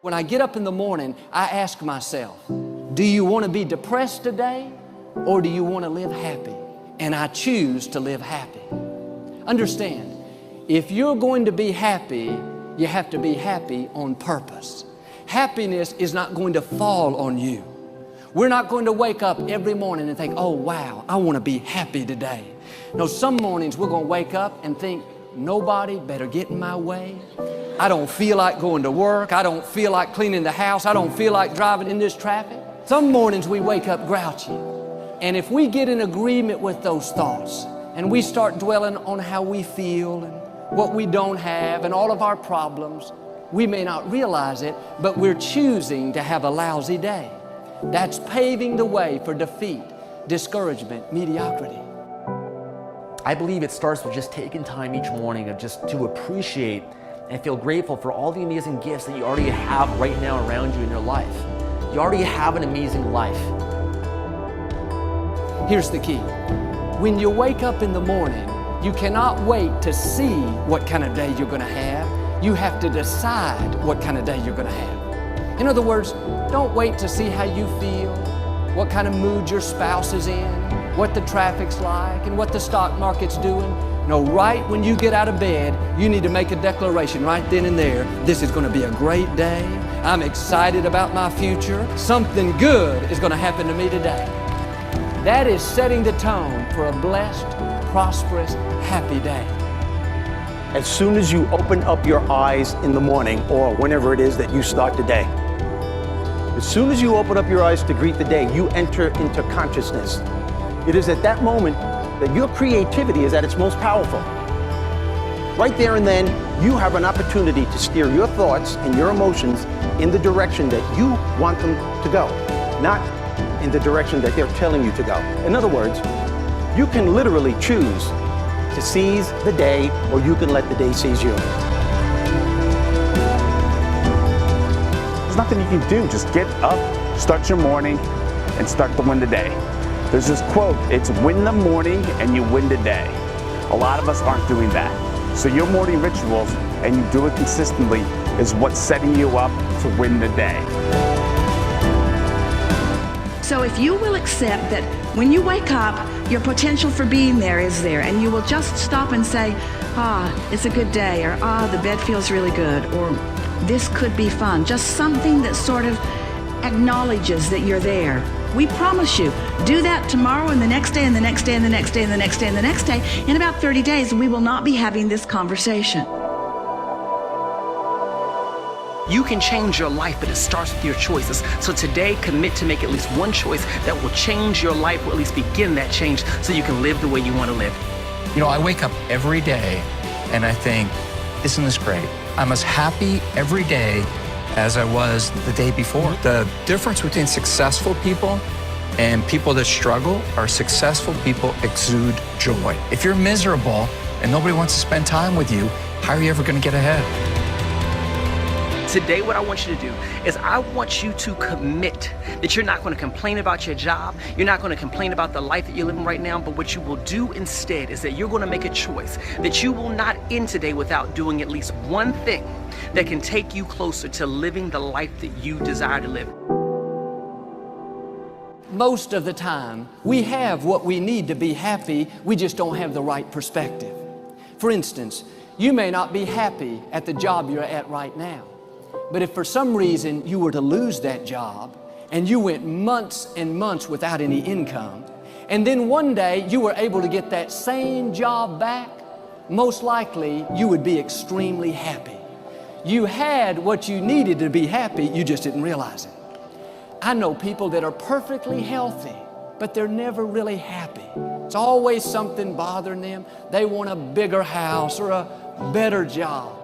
When I get up in the morning, I ask myself, do you want to be depressed today or do you want to live happy? And I choose to live happy. Understand, if you're going to be happy, you have to be happy on purpose. Happiness is not going to fall on you. We're not going to wake up every morning and think, oh wow, I want to be happy today. No, some mornings we're going to wake up and think, nobody better get in my way. I don't feel like going to work. I don't feel like cleaning the house. I don't feel like driving in this traffic. Some mornings we wake up grouchy. And if we get in agreement with those thoughts and we start dwelling on how we feel and what we don't have and all of our problems, we may not realize it, but we're choosing to have a lousy day. That's paving the way for defeat, discouragement, mediocrity. I believe it starts with just taking time each morning of just to appreciate and feel grateful for all the amazing gifts that you already have right now around you in your life. You already have an amazing life. Here's the key. When you wake up in the morning, you cannot wait to see what kind of day you're going to have. You have to decide what kind of day you're going to have. In other words, don't wait to see how you feel, what kind of mood your spouse is in, what the traffic's like, and what the stock market's doing. No, right when you get out of bed, you need to make a declaration right then and there. This is going to be a great day. I'm excited about my future. Something good is going to happen to me today. That is setting the tone for a blessed, prosperous, happy day. As soon as you open up your eyes in the morning or whenever it is that you start the day, as soon as you open up your eyes to greet the day, you enter into consciousness. It is at that moment that your creativity is at its most powerful. Right there and then, you have an opportunity to steer your thoughts and your emotions in the direction that you want them to go, not in the direction that they're telling you to go. In other words, you can literally choose to seize the day, or you can let the day seize you. There's nothing you can do. Just get up, start your morning, and start to win the day. There's this quote, it's win the morning and you win the day. A lot of us aren't doing that. So your morning rituals, and you do it consistently, is what's setting you up to win the day. So if you will accept that when you wake up, your potential for being there is there, and you will just stop and say, it's a good day, or the bed feels really good, or this could be fun. Just something that sort of acknowledges that you're there. We promise you, do that tomorrow and the next day and the next day and the next day and the next day and the next day. In about 30 days, we will not be having this conversation. You can change your life, but it starts with your choices. So today, commit to make at least one choice that will change your life, or at least begin that change, so you can live the way you want to live. You know, I wake up every day and I think, isn't this great? I'm as happy every day as I was the day before. The difference between successful people and people that struggle are successful people exude joy. If you're miserable and nobody wants to spend time with you, how are you ever going to get ahead? Today, what I want you to do is I want you to commit that you're not going to complain about your job. You're not going to complain about the life that you're living right now, but what you will do instead is that you're going to make a choice that you will not end today without doing at least one thing that can take you closer to living the life that you desire to live. Most of the time, we have what we need to be happy, we just don't have the right perspective. For instance, you may not be happy at the job you're at right now. But if for some reason you were to lose that job and you went months and months without any income, and then one day you were able to get that same job back, most likely you would be extremely happy. You had what you needed to be happy, you just didn't realize it. I know people that are perfectly healthy, but they're never really happy. It's always something bothering them. They want a bigger house or a better job.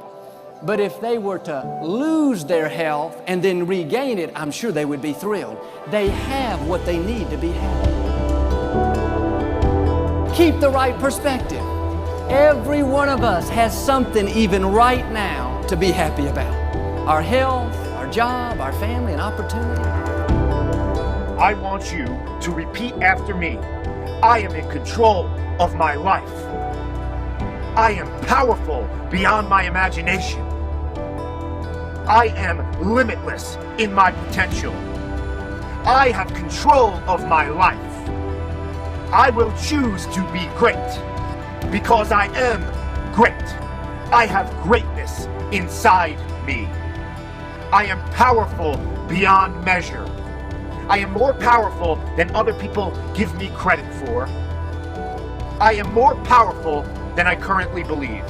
But if they were to lose their health and then regain it, I'm sure they would be thrilled. They have what they need to be happy. Keep the right perspective. Every one of us has something even right now to be happy about. Our health, our job, our family, and opportunity. I want you to repeat after me. I am in control of my life. I am powerful beyond my imagination. I am limitless in my potential. I have control of my life. I will choose to be great because I am great. I have greatness inside me. I am powerful beyond measure. I am more powerful than other people give me credit for. I am more powerful than I currently believe.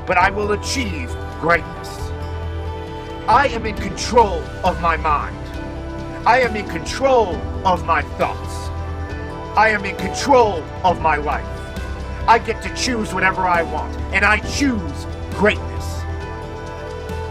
But I will achieve greatness. I am in control of my mind. I am in control of my thoughts. I am in control of my life. I get to choose whatever I want, and I choose greatness.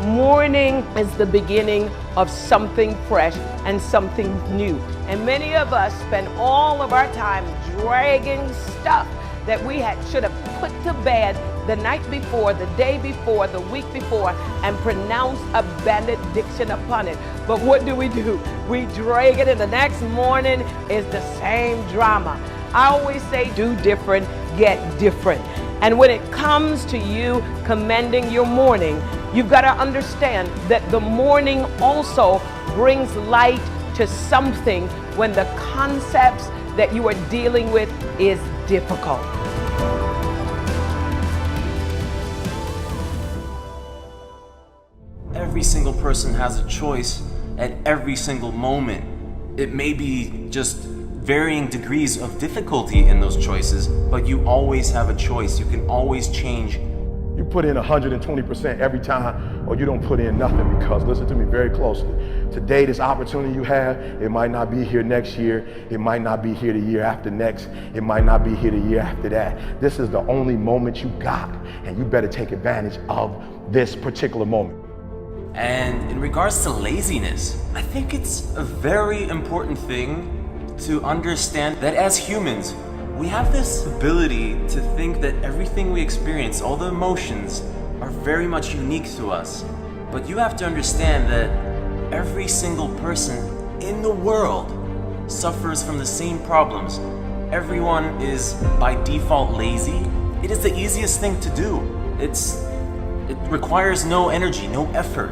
Morning is the beginning of something fresh and something new. And many of us spend all of our time dragging stuff that we should have put to bed the night before, the day before, the week before, and pronounce a benediction upon it. But what do? We drag it, and the next morning is the same drama. I always say, do different, get different. And when it comes to you commending your morning, you've got to understand that the morning also brings light to something when the concepts that you are dealing with is difficult. Every single person has a choice at every single moment. It may be just varying degrees of difficulty in those choices, but you always have a choice. You can always change. You put in 120% every time, or you don't put in nothing, because listen to me very closely. Today, this opportunity you have, it might not be here next year. It might not be here the year after next. It might not be here the year after that. This is the only moment you got, and you better take advantage of this particular moment. And in regards to laziness, I think it's a very important thing to understand that as humans, we have this ability to think that everything we experience, all the emotions, are very much unique to us. But you have to understand that every single person in the world suffers from the same problems. Everyone is by default lazy. It is the easiest thing to do. It requires no energy, no effort.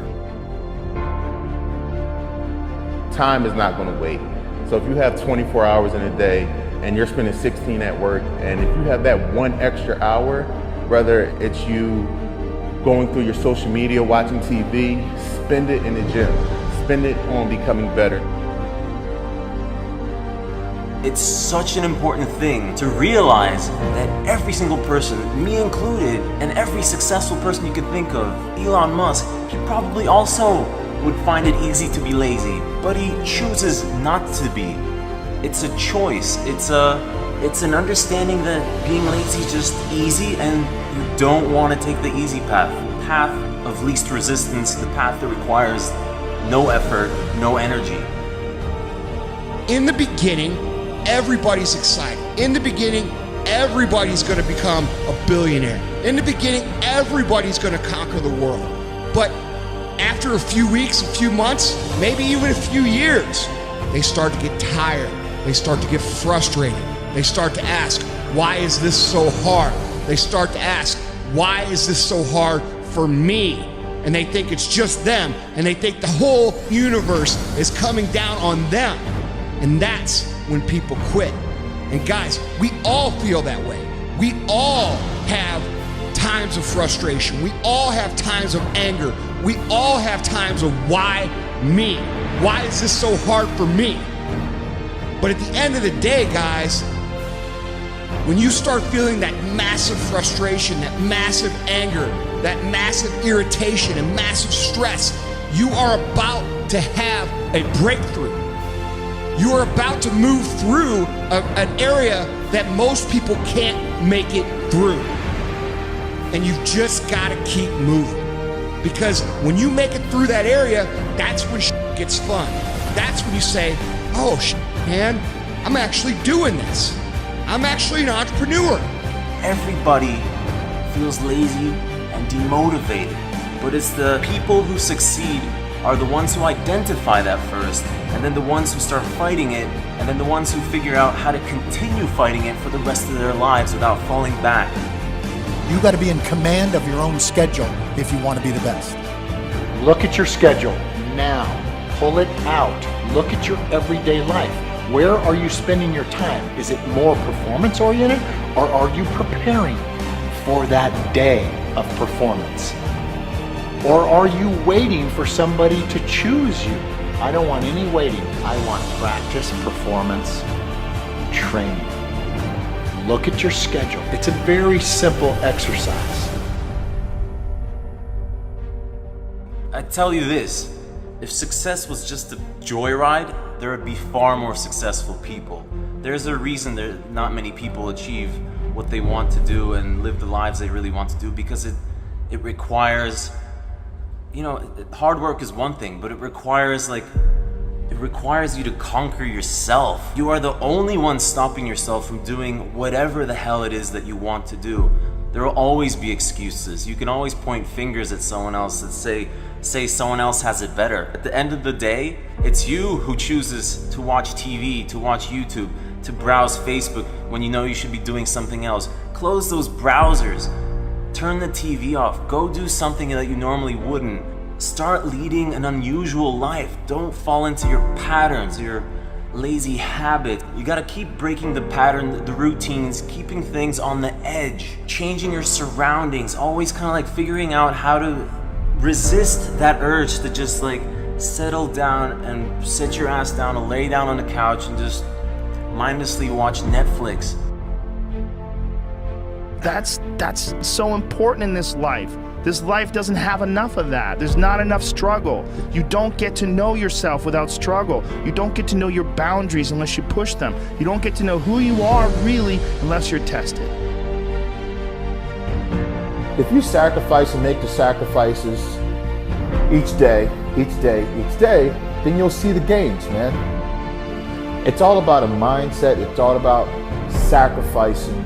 Time is not going to wait. So if you have 24 hours in a day and you're spending 16 at work, and if you have that one extra hour, whether it's you going through your social media, watching TV, spend it in the gym. Spend it on becoming better. It's such an important thing to realize that every single person, me included, and every successful person you could think of, Elon Musk, he probably also would find it easy to be lazy, but he chooses not to be. It's a choice. It's an understanding that being lazy is just easy, and you don't want to take the easy path. The path of least resistance, the path that requires no effort, no energy. In the beginning, everybody's excited. In the beginning, everybody's going to become a billionaire. In the beginning, everybody's going to conquer the world. But after a few weeks, a few months, maybe even a few years, they start to get tired. They start to get frustrated. They start to ask, why is this so hard? They start to ask, why is this so hard for me? And they think it's just them, and they think the whole universe is coming down on them. And that's when people quit. And guys, we all feel that way. We all have times of frustration. We all have times of anger. We all have times of why me? Why is this so hard for me? But at the end of the day, guys, when you start feeling that massive frustration, that massive anger, that massive irritation and massive stress, you are about to have a breakthrough. You are about to move through an area that most people can't make it through. And you've just got to keep moving. Because when you make it through that area, that's when shit gets fun. That's when you say, oh, man, I'm actually doing this. I'm actually an entrepreneur. Everybody feels lazy and demotivated, but it's the people who succeed are the ones who identify that first, and then the ones who start fighting it, and then the ones who figure out how to continue fighting it for the rest of their lives without falling back. You got to be in command of your own schedule if you want to be the best. Look at your schedule now. Pull it out. Look at your everyday life. Where are you spending your time? Is it more performance oriented, or are you preparing for that day of performance? Or are you waiting for somebody to choose you? I don't want any waiting. I want practice, performance, training. Look at your schedule. It's a very simple exercise. I tell you this, if success was just a joyride, there would be far more successful people. There's a reason that not many people achieve what they want to do and live the lives they really want to do, because it requires, you know, hard work is one thing, but it requires you to conquer yourself. You are the only one stopping yourself from doing whatever the hell it is that you want to do. There will always be excuses. You can always point fingers at someone else and say someone else has it better. At the end of the day, it's you who chooses to watch TV, to watch YouTube, to browse Facebook when you know you should be doing something else. Close those browsers. Turn the TV off. Go do something that you normally wouldn't. Start leading an unusual life. Don't fall into your patterns, your lazy habit. You gotta keep breaking the pattern, the routines, keeping things on the edge, changing your surroundings, always kind of like figuring out how to resist that urge to just like settle down and sit your ass down and lay down on the couch and just mindlessly watch Netflix. That's so important in this life. This life doesn't have enough of that. There's not enough struggle. You don't get to know yourself without struggle. You don't get to know your boundaries unless you push them. You don't get to know who you are really unless you're tested. If you sacrifice and make the sacrifices each day, then you'll see the gains, man. It's all about a mindset. It's all about sacrificing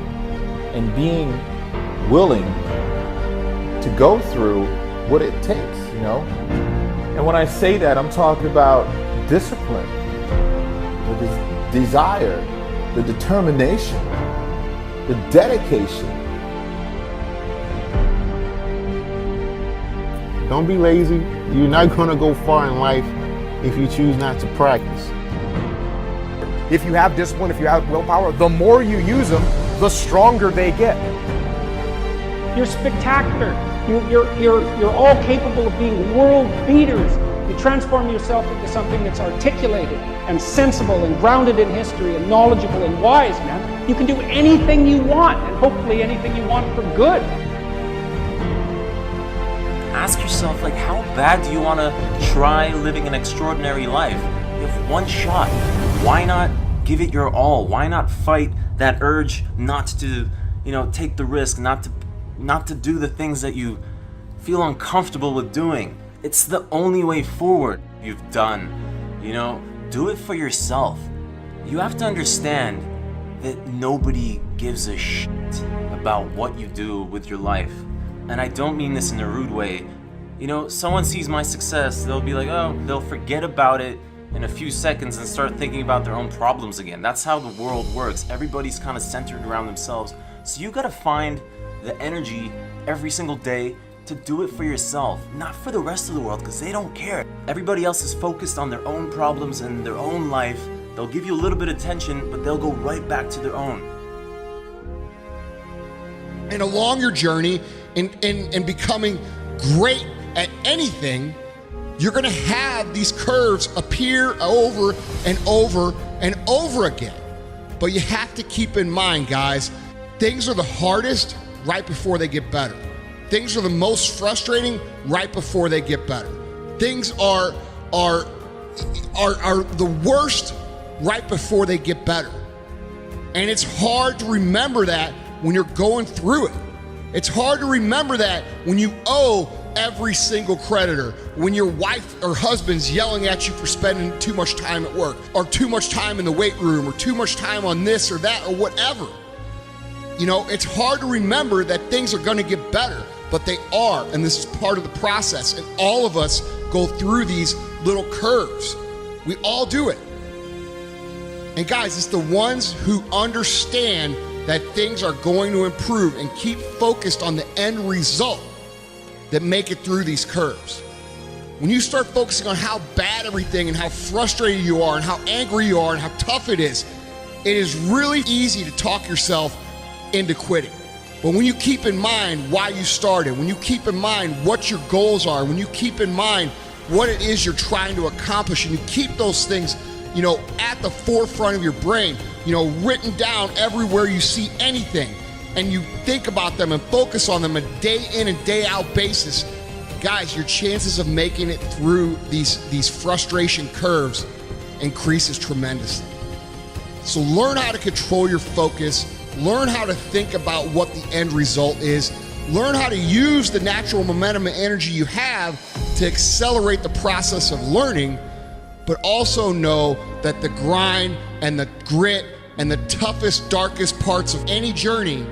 and being willing to go through what it takes, you know? And when I say that, I'm talking about discipline, the desire, the determination, the dedication. Don't be lazy. You're not gonna go far in life if you choose not to practice. If you have discipline, if you have willpower, the more you use them, the stronger they get. You're spectacular. You're all capable of being world beaters. You transform yourself into something that's articulated and sensible and grounded in history and knowledgeable and wise, man. You can do anything you want, and hopefully anything you want for good. Ask yourself, like, how bad do you want to try living an extraordinary life? You have one shot. Why not give it your all? Why not fight that urge not to, take the risk, not to do the things that you feel uncomfortable with doing? It's the only way forward. You've done, do it for yourself. You have to understand that nobody gives a shit about what you do with your life. And I don't mean this in a rude way. Someone sees my success, they'll be like, oh, they'll forget about it in a few seconds and start thinking about their own problems again. That's how the world works. Everybody's kind of centered around themselves. So you gotta find the energy every single day to do it for yourself, not for the rest of the world, because they don't care. Everybody else is focused on their own problems and their own life. They'll give you a little bit of attention, but they'll go right back to their own. And along your journey in becoming great at anything, you're gonna have these curves appear over and over and over again. But you have to keep in mind, guys, things are the hardest right before they get better. Things are the most frustrating right before they get better. Things are the worst right before they get better. And it's hard to remember that when you're going through it. It's hard to remember that when you owe every single creditor, when your wife or husband's yelling at you for spending too much time at work, or too much time in the weight room, or too much time on this or that or whatever. It's hard to remember that things are gonna get better, but they are, and this is part of the process, and all of us go through these little curves. We all do it. And guys, it's the ones who understand that things are going to improve and keep focused on the end result that make it through these curves. when you start focusing on how bad everything and how frustrated you are and how angry you are and how tough it is really easy to talk yourself into quitting. But when you keep in mind why you started, when you keep in mind what your goals are, when you keep in mind what it is you're trying to accomplish, and you keep those things, at the forefront of your brain, written down everywhere you see anything, and you think about them and focus on them a day in and day out basis, guys, your chances of making it through these frustration curves increases tremendously. So learn how to control your focus, learn how to think about what the end result is, learn how to use the natural momentum and energy you have to accelerate the process of learning, but also know that the grind and the grit and the toughest, darkest parts of any journey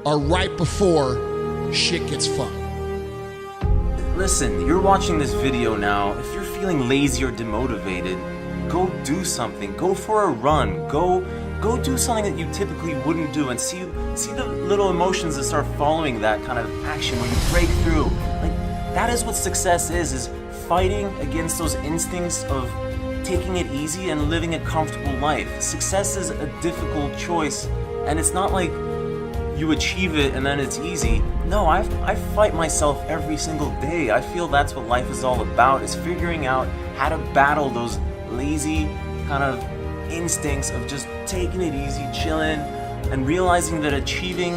are right before shit gets fun. Listen, you're watching this video now. If you're feeling lazy or demotivated, go do something. Go for a run. Go do something that you typically wouldn't do, and see the little emotions that start following that kind of action where you break through. Like, that is what success is fighting against those instincts of taking it easy and living a comfortable life. Success is a difficult choice, and it's not like you achieve it and then it's easy. No, I fight myself every single day. I feel that's what life is all about, is figuring out how to battle those lazy kind of instincts of just taking it easy, chilling, and realizing that achieving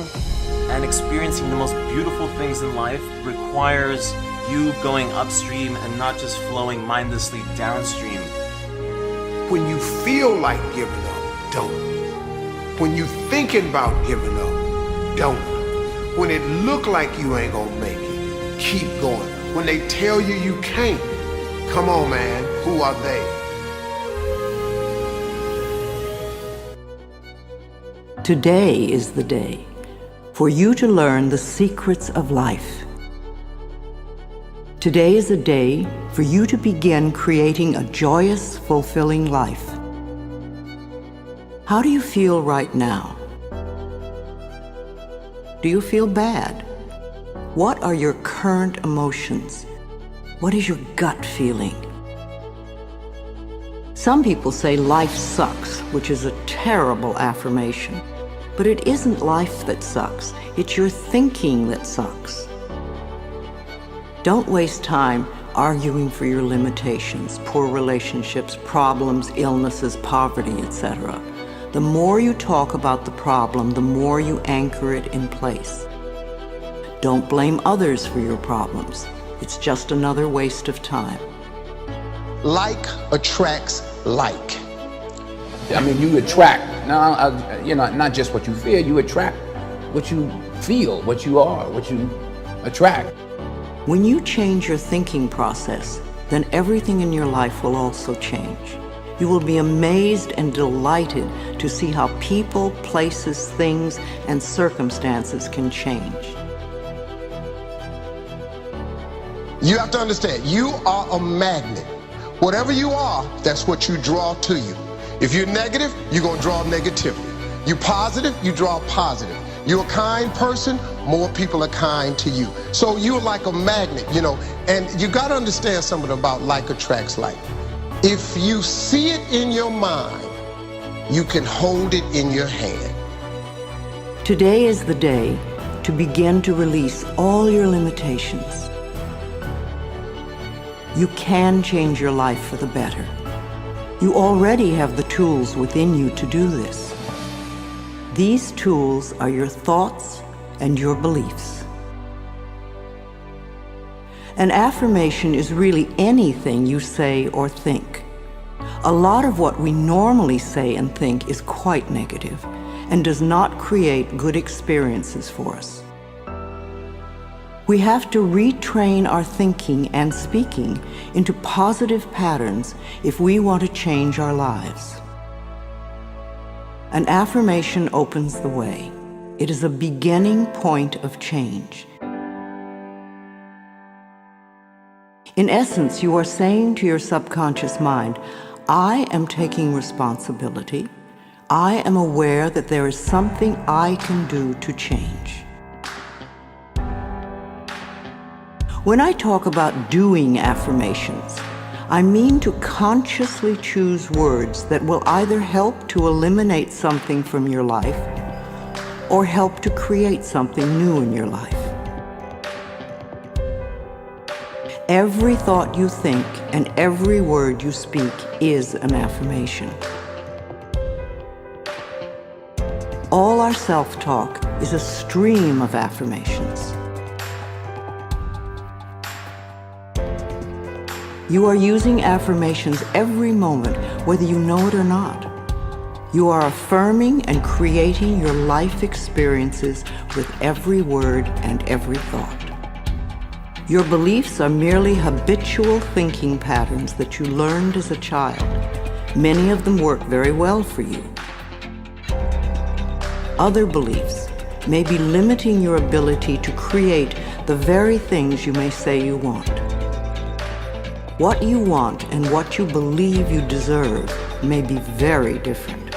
and experiencing the most beautiful things in life requires you going upstream and not just flowing mindlessly downstream. When you feel like giving up, don't. When you thinking about giving up, don't. When it look like you ain't gonna make it, keep going. When they tell you you can't, come on, man, who are they? Today is the day for you to learn the secrets of life. Today is a day for you to begin creating a joyous, fulfilling life. How do you feel right now? Do you feel bad? What are your current emotions? What is your gut feeling? Some people say life sucks, which is a terrible affirmation. But it isn't life that sucks, it's your thinking that sucks. Don't waste time arguing for your limitations, poor relationships, problems, illnesses, poverty, etc. The more you talk about the problem, the more you anchor it in place. Don't blame others for your problems. It's just another waste of time. Like attracts like. I mean, you attract, not just what you feel, you attract what you feel, what you are, what you attract. When you change your thinking process, then everything in your life will also change. You will be amazed and delighted to see how people, places, things, and circumstances can change. You have to understand, you are a magnet. Whatever you are, that's what you draw to you. If you're negative, you're going to draw negativity. You're positive, you draw positive. You're a kind person, more people are kind to you. So you're like a magnet, and you got to understand something about like attracts like. If you see it in your mind, you can hold it in your hand. Today is the day to begin to release all your limitations. You can change your life for the better. You already have the tools within you to do this. These tools are your thoughts and your beliefs. An affirmation is really anything you say or think. A lot of what we normally say and think is quite negative and does not create good experiences for us. We have to retrain our thinking and speaking into positive patterns if we want to change our lives. An affirmation opens the way. It is a beginning point of change. In essence, you are saying to your subconscious mind, I am taking responsibility. I am aware that there is something I can do to change. When I talk about doing affirmations, I mean to consciously choose words that will either help to eliminate something from your life or help to create something new in your life. Every thought you think and every word you speak is an affirmation. All our self-talk is a stream of affirmations. You are using affirmations every moment, whether you know it or not. You are affirming and creating your life experiences with every word and every thought. Your beliefs are merely habitual thinking patterns that you learned as a child. Many of them work very well for you. Other beliefs may be limiting your ability to create the very things you may say you want. What you want and what you believe you deserve may be very different.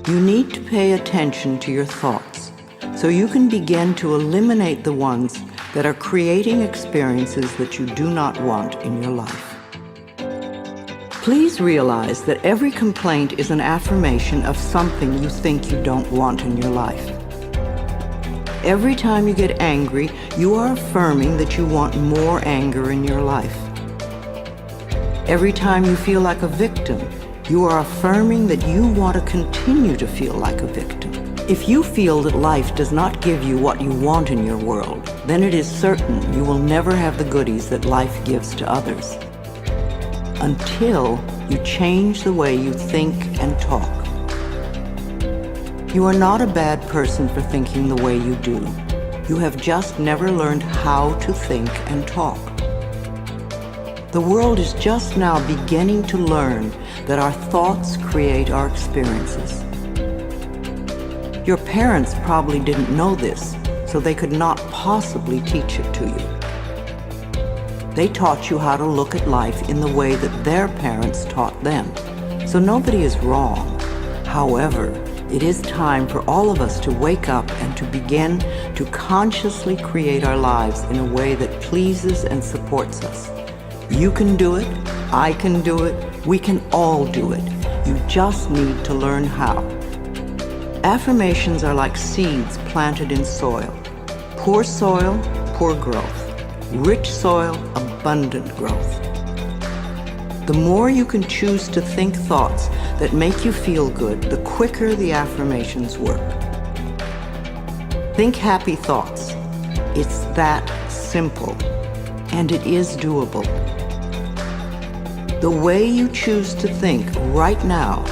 You need to pay attention to your thoughts so you can begin to eliminate the ones that are creating experiences that you do not want in your life. Please realize that every complaint is an affirmation of something you think you don't want in your life. Every time you get angry, you are affirming that you want more anger in your life. Every time you feel like a victim, you are affirming that you want to continue to feel like a victim. If you feel that life does not give you what you want in your world, then it is certain you will never have the goodies that life gives to others. Until you change the way you think and talk. You are not a bad person for thinking the way you do. You have just never learned how to think and talk. The world is just now beginning to learn that our thoughts create our experiences. Your parents probably didn't know this, so they could not possibly teach it to you. They taught you how to look at life in the way that their parents taught them, so nobody is wrong. However, it is time for all of us to wake up and to begin to consciously create our lives in a way that pleases and supports us. You can do it, I can do it, we can all do it. You just need to learn how. Affirmations are like seeds planted in soil. Poor soil, poor growth. Rich soil, abundant growth. The more you can choose to think thoughts that make you feel good, the quicker the affirmations work. Think happy thoughts. It's that simple, and it is doable. The way you choose to think right now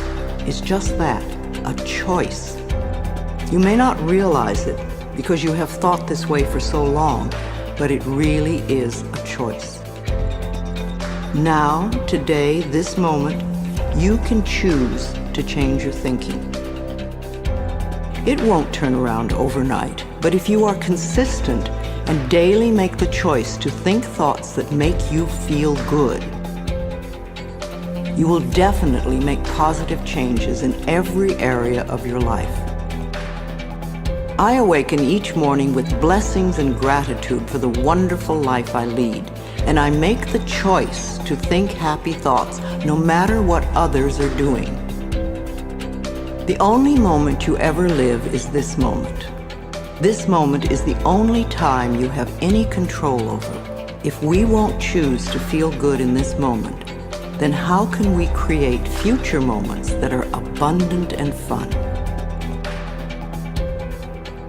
is just that, a choice. You may not realize it because you have thought this way for so long, but it really is a choice. Now, today, this moment, you can choose to change your thinking. It won't turn around overnight, but if you are consistent and daily make the choice to think thoughts that make you feel good, you will definitely make positive changes in every area of your life. I awaken each morning with blessings and gratitude for the wonderful life I lead, and I make the choice to think happy thoughts no matter what others are doing. The only moment you ever live is this moment. This moment is the only time you have any control over. If we won't choose to feel good in this moment, then how can we create future moments that are abundant and fun?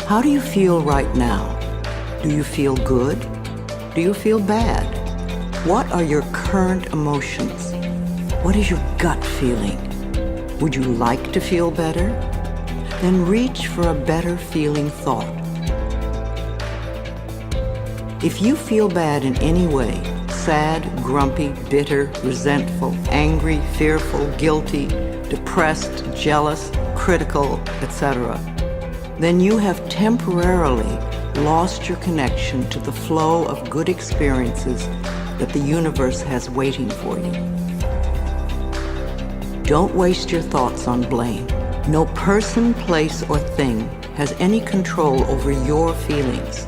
How do you feel right now? Do you feel good? Do you feel bad? What are your current emotions? What is your gut feeling? Would you like to feel better? Then reach for a better feeling thought. If you feel bad in any way, sad, grumpy, bitter, resentful, angry, fearful, guilty, depressed, jealous, critical, etc., then you have temporarily lost your connection to the flow of good experiences that the universe has waiting for you. Don't waste your thoughts on blame. No person, place, or thing has any control over your feelings.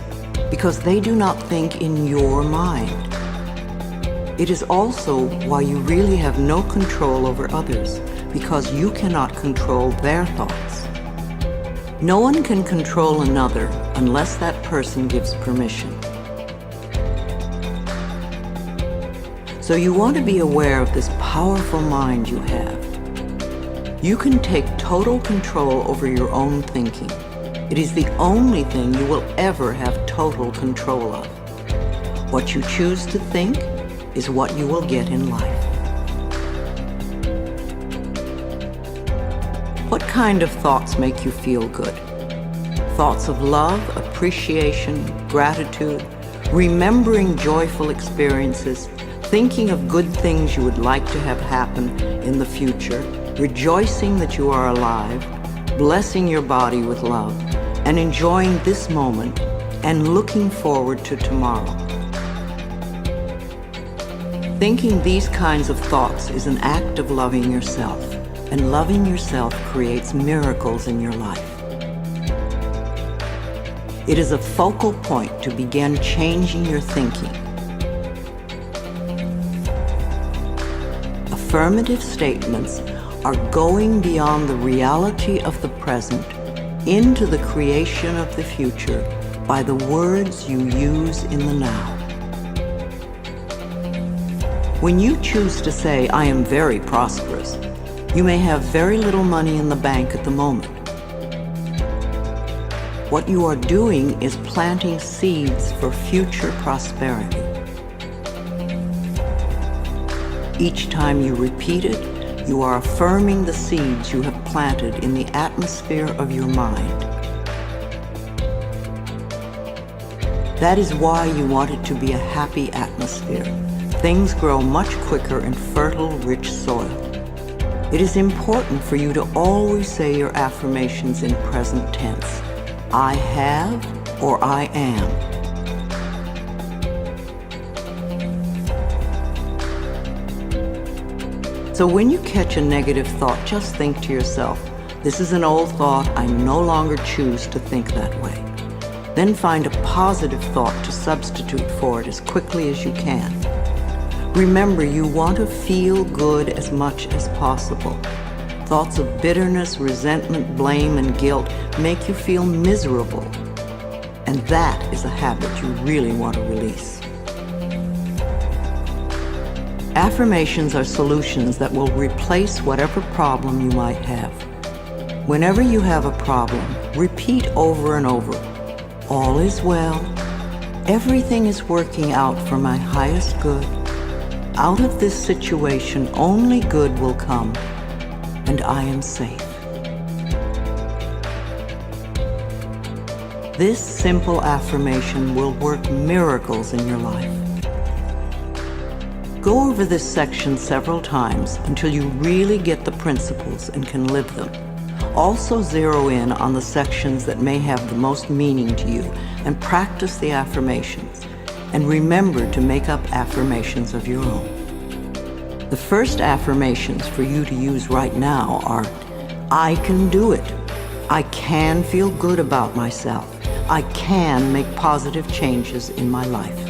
because they do not think in your mind. It is also why you really have no control over others, because you cannot control their thoughts. No one can control another unless that person gives permission. So you want to be aware of this powerful mind you have. You can take total control over your own thinking. It is the only thing you will ever have total control of. What you choose to think is what you will get in life. What kind of thoughts make you feel good? Thoughts of love, appreciation, gratitude, remembering joyful experiences, thinking of good things you would like to have happen in the future, rejoicing that you are alive, blessing your body with love, and enjoying this moment and looking forward to tomorrow. Thinking these kinds of thoughts is an act of loving yourself, and loving yourself creates miracles in your life. It is a focal point to begin changing your thinking. Affirmative statements are going beyond the reality of the present into the creation of the future by the words you use in the now. When you choose to say, "I am very prosperous," you may have very little money in the bank at the moment. What you are doing is planting seeds for future prosperity. Each time you repeat it, you are affirming the seeds you have planted in the atmosphere of your mind. That is why you want it to be a happy atmosphere. Things grow much quicker in fertile, rich soil. It is important for you to always say your affirmations in present tense. I have or I am. So when you catch a negative thought, just think to yourself, "This is an old thought, I no longer choose to think that way." Then find a positive thought to substitute for it as quickly as you can. Remember, you want to feel good as much as possible. Thoughts of bitterness, resentment, blame, and guilt make you feel miserable. And that is a habit you really want to release. Affirmations are solutions that will replace whatever problem you might have. Whenever you have a problem, repeat over and over, "All is well. Everything is working out for my highest good. Out of this situation, only good will come, and I am safe." This simple affirmation will work miracles in your life. Go over this section several times until you really get the principles and can live them. Also zero in on the sections that may have the most meaning to you and practice the affirmations. And remember to make up affirmations of your own. The first affirmations for you to use right now are, "I can do it. I can feel good about myself. I can make positive changes in my life."